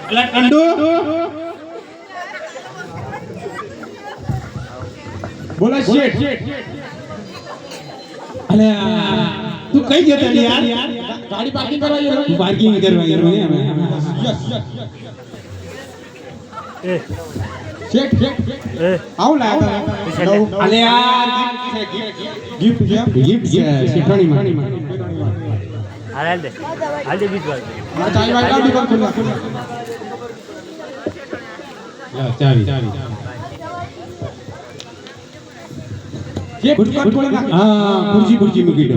અલા કંડુ બોલા શેઠ અલે તું કઈ જતો યાર ગાડી પાર્કિંગ કરવા ગયો પાર્કિંગ કરવા ગયો ને યસ એ શેઠ આવ લાયા અલે યાર ગિફ્ટ છે શેઠાણી માં હાલ દે બીજ વાત આ ચાવી વાળી ગાડી પર ખુલ્લા લા ચાવી ये कुछ हां कुर्सी મૂકી દો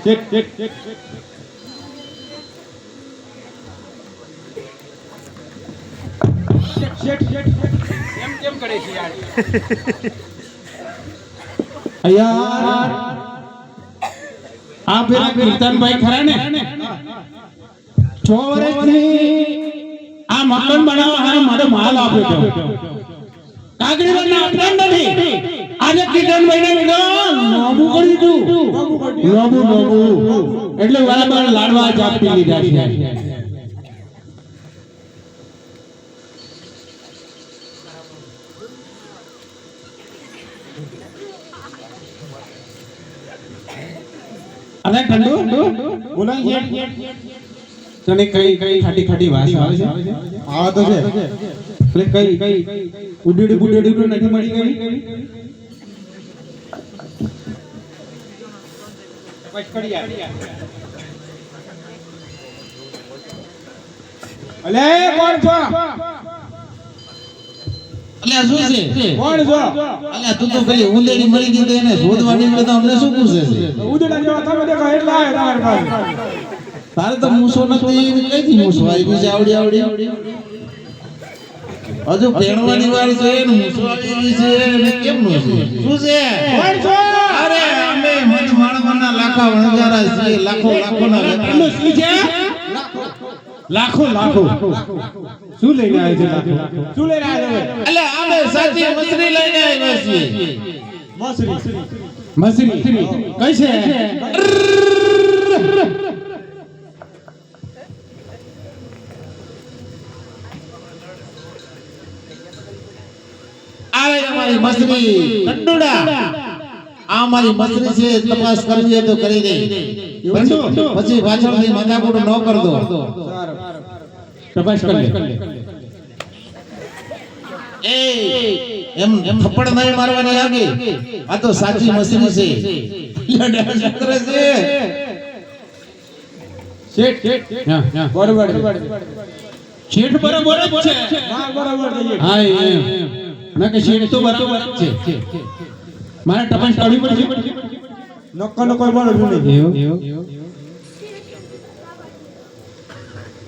ચેક કેમ કરે છે યાર યાર આ પેલા કીર્તનભાઈ ખરા ને 6 વર્ષથી આ મકાન બનાવવા હારે મારો માલ આપ્યો હતો કાગડી વાળા આપતા નથી આજે કીર્તનભાઈ ને નોબુ કરી દીધું નોબુ એટલે વાળા લાડવા જ આપી લીધા છે અરે કંડુ બોલાય છે તને કઈ ખાટી વાસ આવે છે આ તો છે એટલે કઈ ઉડેડી નથી મળી ગઈ પચકડી આવી અલે કોણ છો અલ્યા શું છે કોણ છો અલ્યા તું તો પેલી ઉંદેડી મળી ગઈ તો એને શોધવા નીકળે તો અમને શું પૂછે છે ઉડેડા જેવા તમે દેખો એટલા આવે તમારી પાસે તારે તો મૂસો નથી કઈથી મૂસો આવી છે આવડી હજુ પેણવાની વાર છે ને મૂસો આવી છે ને કેમ નો છે શું છે કોણ છો અરે અમે માણસના લાખો વણજારા છે લાખો ના કેટલું સી છે લાખો શું લઈને આવે છે શું લઈને આવે છે એટલે અમે સાચી મસરી લઈને આવ્યા છીએ મસરી કઈ છે આવે અમારી મસરી કંડુડા આ મારી મસરી છે તપાસ કરવી હોય તો કરી દે પછી પાછળથી માથાકૂટ ન કરતો તપાસ કરી લે એ એમ થપ્પડ નહીં મારવાની આગે આ તો સાચી મસરી છે ડાન્સ કરે છે શેઠ હા બરોબર શેઠ બરોબર જ છે હા બરોબર છે હા એમ ના કે શેઠ તો બરોબર જ છે મારે તપાસ કરવી પડશે નક્કો કોઈ બોલો નહીં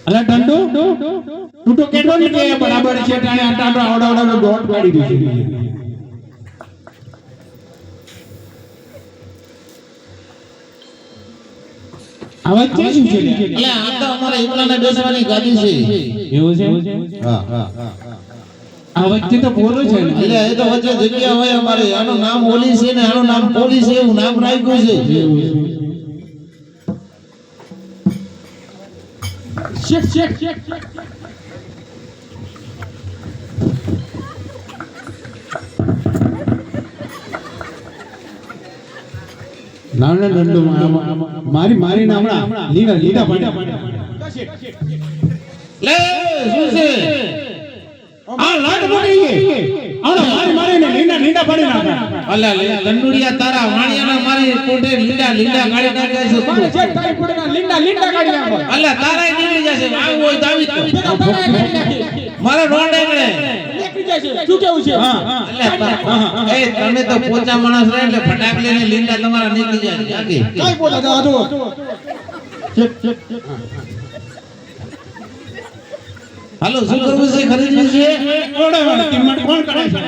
અલા ડંડો તું તો કેતો ને કે બરાબર છે તાણે આટા આવડાવડાનો દોટ ગાડી દીધી આવાજ છે શું છે એટલે આ તો અમારા એકલાને બેસવાની ગાડી છે એવું છે હા આ વચ્ચે તો બોલો છે ને એટલે એ તો વચ્ચે જગ્યા હોય અમારે આનું નામ ઓલી છે ને આનું નામ પોલી છે એવું નામ રાખ્યું છે શેક ના દંડો મારી નામણા લીડા પાડ્યા લે શું છે આ લાડ પડી ગઈ આનો મારીને લીડા પાડી નાખા અલા લે લંડુડિયા તારા વાણિયાના મારી કોટે લીડા કાઢી નાખ્યા છે મારે છે તારી કોટેના લીડા કાઢી નાખો અલા તારાય નીકળી જશે આવું હોય તો આવી તો મારા રોંડેગળે નીકળી જશે શું કેવું છે એ તમે તો પોચા માણસ રહે એટલે ફટાક લઈને લીંડા તમારા નીકળી જાય આગે કઈ બોલા જા જો હાલો શું કરવું છે ખરીદવું છે ઓડે કિંમત કોણ કરે છે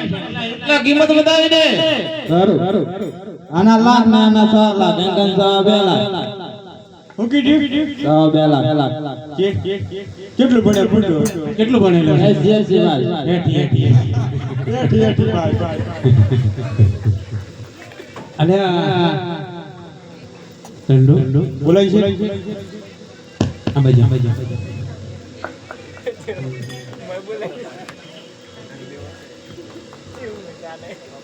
એટલા કિંમત બતાવી દે સારું આના લાખ ને આના 6 લાખ એંકન 2 લાખ હું કીધું 2 લાખ કેટલું ભણેલું કેટલું ભણેલું એસી વાત હેઠી અલે ટંડુ બોલાય છે આ બાજુ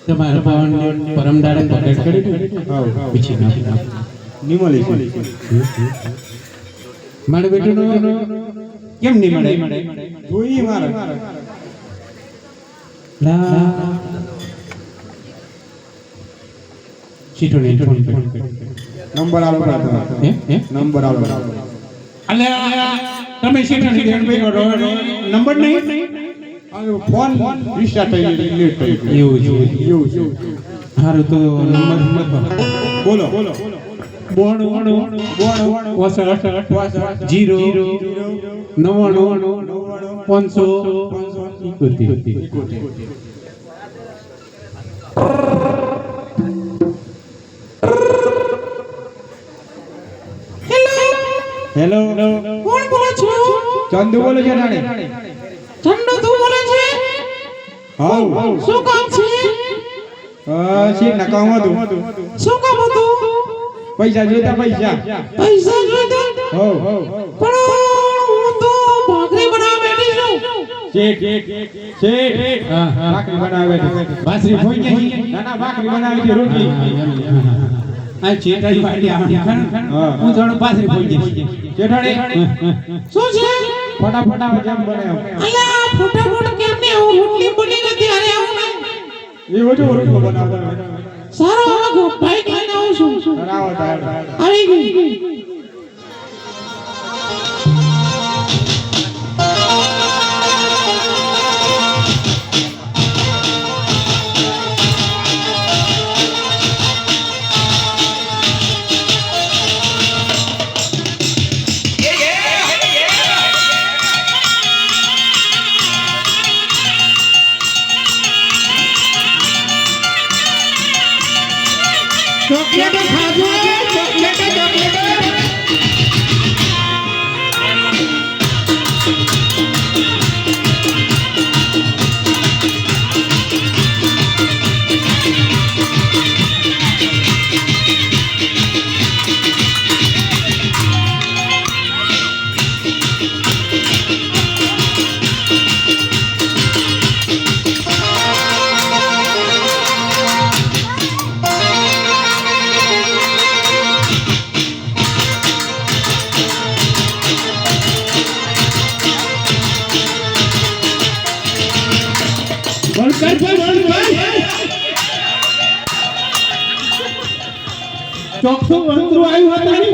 તમારા પાવન પરમદાડે પકડ કરી પછી નાખ નિમળી મારે બેટું કેમ નહીં મળે જોઈ મારે લા ચીટોને ફોન નંબર આલો નંબર આલો અલે તમે ચીટોને દેણ ભાઈ નંબર નહીં ફોન રિસ્ટાર્ટ થઈ લેટ થઈ એવું છે હારું તો નંબર બોલો બોણું 68 0 99 571 હેલો કોણ બોલે છો ચંદુ બોલે છે નાની ચંદુ તું બોલે છે હાઉ શું કામ છે શી ના કામ હતું શું કામ હતું પૈસા જોઈતા પૈસા જોઈતા હો પણ હું તો ભાખરી બનાવવા બેઠી છું શેઠ હા ભાખરી બનાવવા બેઠી ભાખરી ભોઈ ગઈ ના ભાખરી બનાવી છે રોટલી આ ચેટાઈ પાડી આવડી હું થોડું ભાખરી ભોઈ ગઈ ચેટાડી શું છે ફટાફટ આવે જેમ બને અલ્યા ફટાફટ કેમ ને હું રોટલી બની ગઈ ત્યારે આવું એ ઓજો રોટલો બનાવતો સારો આગો બાઈક લઈને આવું છું આવી ગઈ ચોકલેટ ખાજો ચોકલેટ ચોખ્ખું વંતરું આવ્યું હતું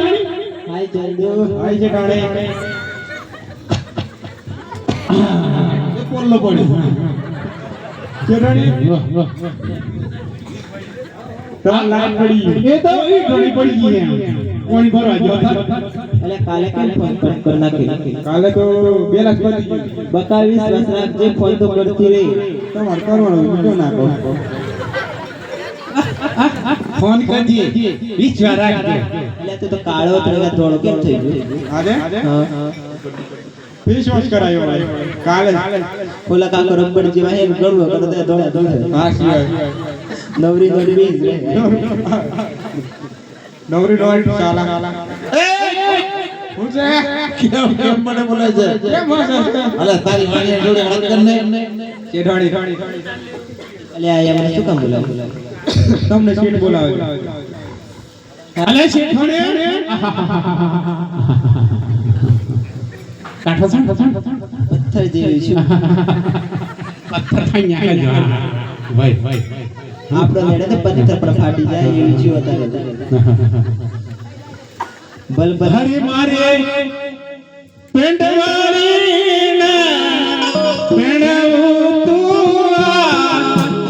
હાય ચંદુ આઈ છે ટાણે એ પોલ્લો પડ્યો ચેરાણી તો લાઈન પડી એ તો ઈ ઘણી પડી ગઈ એમ કોણી ભરવા જો એટલે કાલે ફોન કર નાખી કાલે તો 2 લાખ પડી ગઈ બકા 20 વર્ષ રાખજે ફોન તો કરતી રહી તમાર કરવાનો બીજો નાખો ફોન કરજે 20 વાર રાખજે એટલે તું તો કાળો થયો થોડો કેમ થઈ ગયો આજે હા ફેસ વોશ કરાયો કાલે ઓલા કાકો રબર જેવા હે ગળવો કરતે દોડા હા શિવાય નવરી બીજ નવરી નોટ ચાલા હું છે કેમ મને બોલે છે કેમ હશે અલે તારી વાણી જોડે વાત કરને ચેઠાણી એટલે આ મને શું કામ બોલાવ તમને સીટ બોલાવે અલે શેઠાણી કાઠો છે પથ્થર જેવી છું પથ્થર થઈ ગયા જો ભાઈ આપણો મેળે તો પથ્થર પર ફાટી જાય એવી જીવ હતા બલ બલ હરી મારે પેન્ટ વાળી ના પેણવું તું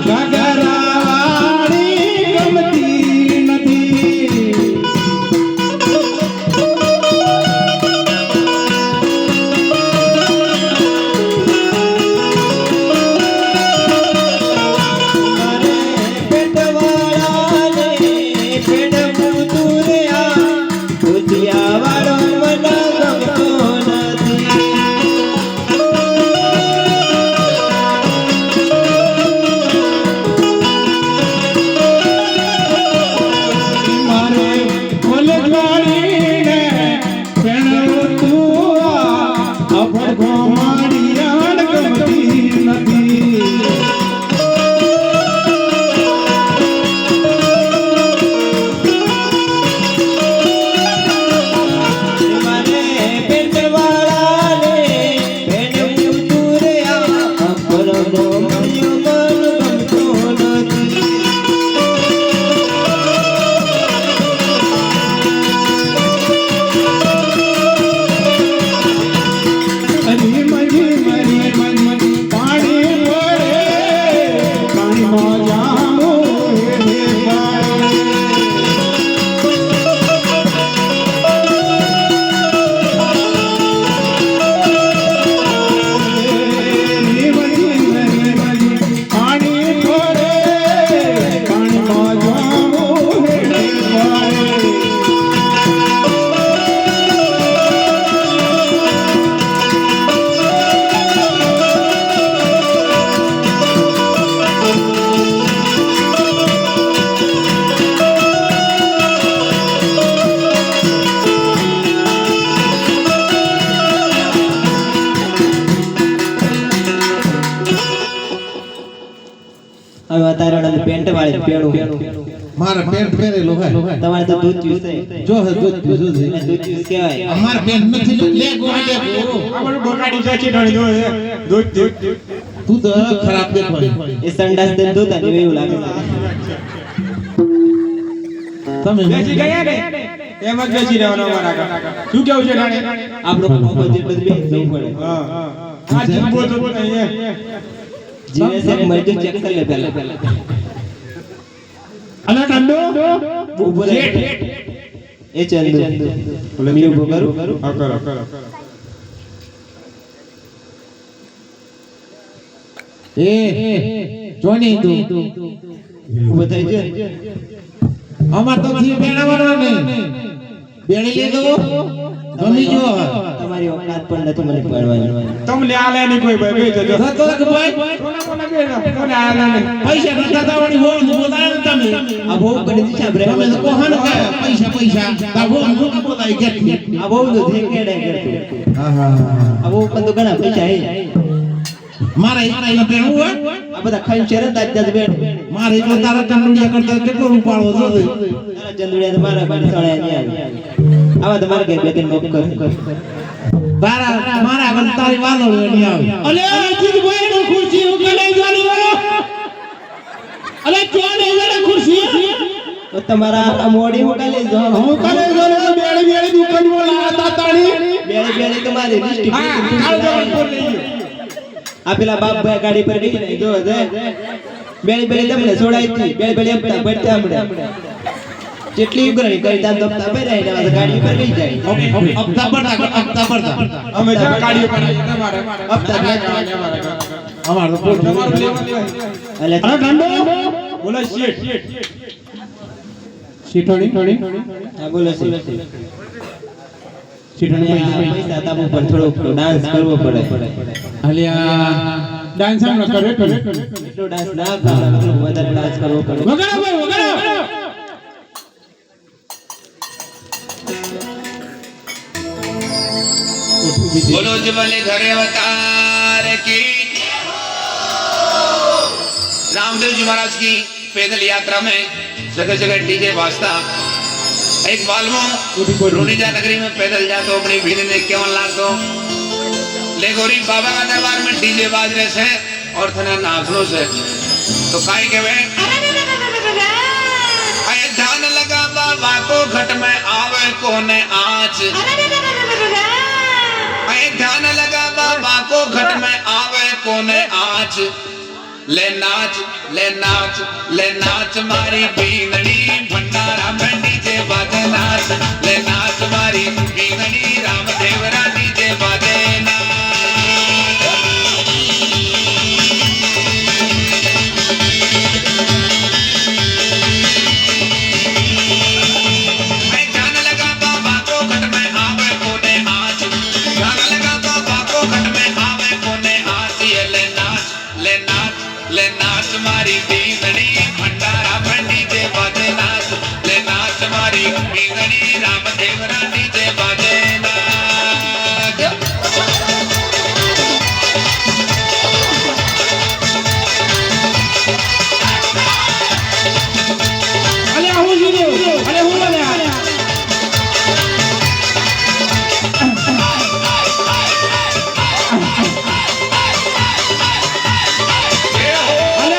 ગગરા વાળી ગમતી નથી હવે તારે પેન્ટ વાળી પેણું મારા પેન્ટ પહેરેલો હોય તમારે તો દૂધ ચૂસે જો હે દૂધ પીધું છે દૂધ ચૂસ કહેવાય અમાર પેન્ટ નથી લે ગોળે આ બધું બગાડી છે ચીટણી દૂધ તું તો ખરાબ દેખાય એ સંડાસ દે દૂધ અને એવું લાગે છે તમે બેસી ગયા ને એમ જ બેસી રહેવાનો અમારા શું કેવું છે ડાણે આપણો મોકો જેટલું જ બેસી જવું પડે હા આ જીવો તો અહીંયા જીવે છે મરજુ ચેક કરી લે પહેલા અલા ટંડો ઉભો રહે એ ચંદુ મેં ઉભો કરું હા કરો એ જોની તું ઉભો થઈ જ અમાર તો જીવ બેણાવાનો ને બેણી લે દો ગમી જો તમારી ઓકાત પણ નથી મને પડવાની તમને આલે નહીં કોઈ ભાઈ બેજો તો કે ભાઈ કોના બેજો કોને આલે નહીં પૈસા નતા દાવણી હો બોલાય તમે આ બહુ કરી દીધા બ્રે તમે તો કોહન કે પૈસા દાવો હું બોલાય કે આ બહુ દૂધ કેડે કરતું હા હા આ બહુ પણ તો ઘણા પૈસા હે મારા એકલા બેણું હોય આ બધા ખાઈ છે ને દાદ બેન મારે એકલા તારા ચંદુડિયા કરતા કેટલો રૂપાળો છે તારા ચંદુડિયા તો મારા બાર સળાય નહીં આવે આવા તમારે ઘર બેન નોક કર તારા મારા આગળ તારી વાલો નહીં આવે અલે અજીત ભાઈ નો ખુરશી ઉકલે જોની વાળો અલે કોણ એવડે ખુરશી તો તમારા આ મોડી મોટા લઈ જો હું કલે જોને બેડી દુકાન વાળા હતા તાણી બેડી બેડી તમારી ડિસ્ટ્રિક્ટ હા કાળ જવાન બોલ લઈ આ પેલા બાપ ભાઈ ગાડી પર ગઈ ને જો છે બેડી બેડી તમને છોડાઈ હતી બેડી બેડી આપતા પડતા આપણે જેટલી ઉઘરાણી કરી તાર દફતા પહેરાઈ ને ગાડી પર લઈ જાય અબતા પડતા અમે જા ગાડીઓ પર તમારે હપ્તા અમાર તો પોટ તમારું લેવા એટલે અરે ઠંડો બોલો શેઠ શેઠોણી હા બોલો છે શેઠોણી પૈસા તાબુ પર થોડો ડાન્સ કરવો પડે અલ્યા ડાન્સ આમ કરે એટલો ડાન્સ ના કરો વધારે ડાન્સ કરવો પડે વગાડો ભાઈ વગાડો बोलो जबले घरे अवतार की रामदेव जी महाराज की पैदल यात्रा में जगह जगह डीजे बाजता एक बालमो रोनीजा नगरी में पैदल जातो अपनी भीड़ ने केवल लागतो ले गोरी बाबा का दरबार में डीजे बाज रहे से और थने नाचनो से तो काई के वे अये ध्यान लगा बाबा को घट में आवे कोने आँच ध्यान लगा बाबा को घट में आवे कोने आँच ले नाच ले नाच ले नाच मारी बीनड़ी भंडारा में डीजे बाजे नाच ले नाच मारी बीनड़ी रामदेवरा डीजे बाजे नाच ध्यान लगा बाबा को घट में आवे कोने आँच ध्यान लगा बाबा को घट में आवे कोने आती है ले नाच मारी बीगड़ी भंडारा भंडी जे बाजे नाच ले नाच मारी बीगड़ी रामदेव रानी जे बाजे नाच અલે હું જીરો અલે હું અલે અલે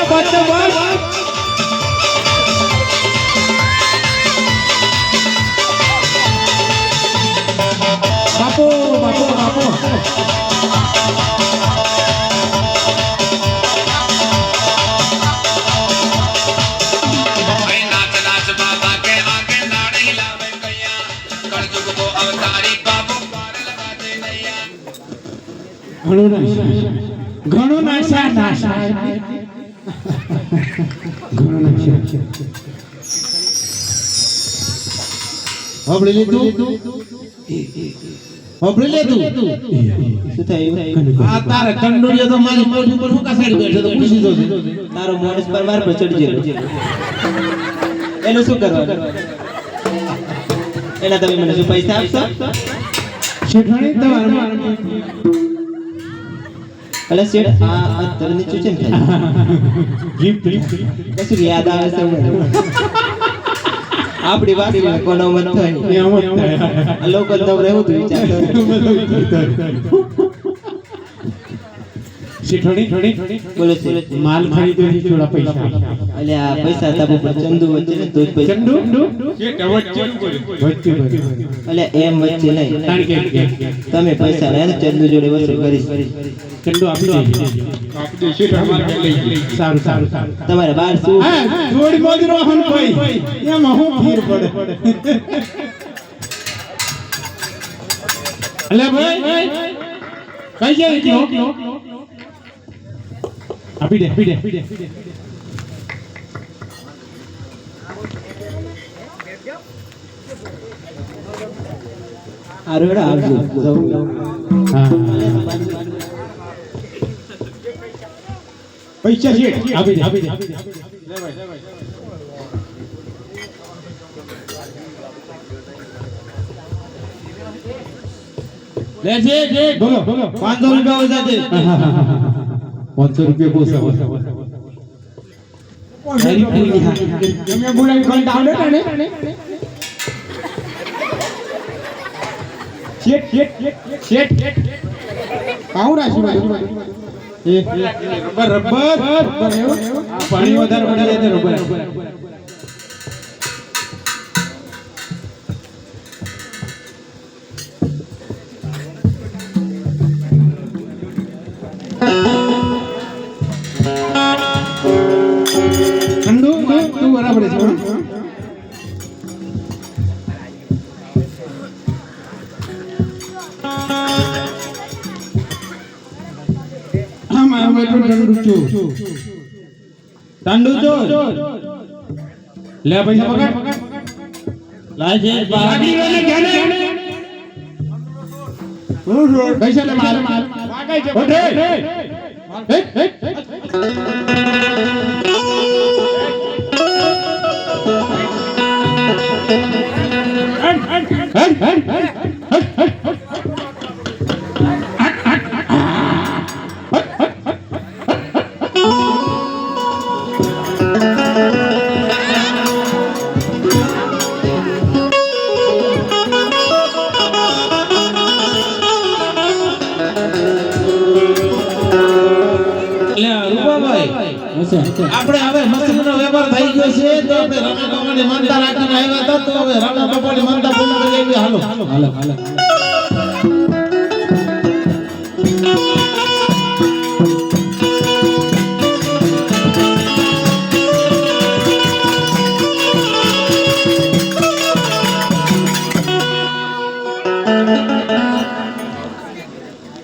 બચ્ચો બસ બાપુ બાપુ બાપુ भाई नाच नाच बाबा के आगे नाड़े हिलावे कैया कलयुग को अवतारी बाबू पार लगा दे नैया ઘણો નાશા ઘણો નાશા હબળી લીધું હબળી લીધું શું થયું આ તારે કંડોળિયો તો મારી મોઢ ઉપર હું કાસાડી બેઠો તો પૂછી દો તારો મોણસ પર માર પર ચડી ગયો એનું શું કરવાનું એના તમે મને શું પૈસા આપશો શેઠાણી તમારે અલે શેઠ આ તરને ચૂચે ને ગિફ્ટ કશું યાદ આવે છે મને. આપણી વાસી કોનો મત થાય આ લોકો તો રહેવું તું વિચાર થોડી બોલો છે માલ ખરીદ્યો છે થોડા પૈસા અલે આ પૈસા તાબુ પર ચંદુ વચ્ચે ને તો જ પૈસા ચંદુ વચ્ચે અલે એમ વચ્ચે નહીં તમે પૈસા લે ચંદુ જોડે વસૂલ કરીશ ચંદુ આપી દેજો સારું તમારે બાર શું હા જોડી મોદી રોહન કોઈ એમાં હું ફીર પડે અલે ભાઈ કઈ જાય કયો આપી દે આરોડા આવજો હા પૈસા છે આપી દે લે જે બોલો 500 રૂપિયા ઓછા છે 500 રૂપિયા બોસા તમે બોલાવી કોણ આવડે ને શેઠ પાવડા છે રબર પાણી વધારે પડી જાય તો રબર ઠંડુ તું બરાબર છે આમાં ઠંડુ છો લે પૈસા પકડ લાજે આગળીઓને ઘેરે પૈસા લે માલ વાગાઈ છે ઓઠે આપણે હવે મશીનનો વેપાર થઈ ગયો છે તો આપણે રાણા બાપાની માનતા રાખીને આવ્યા હતા તો હવે રાણા બાપાની માનતા પૂર્ણ કરી લેવી હાલો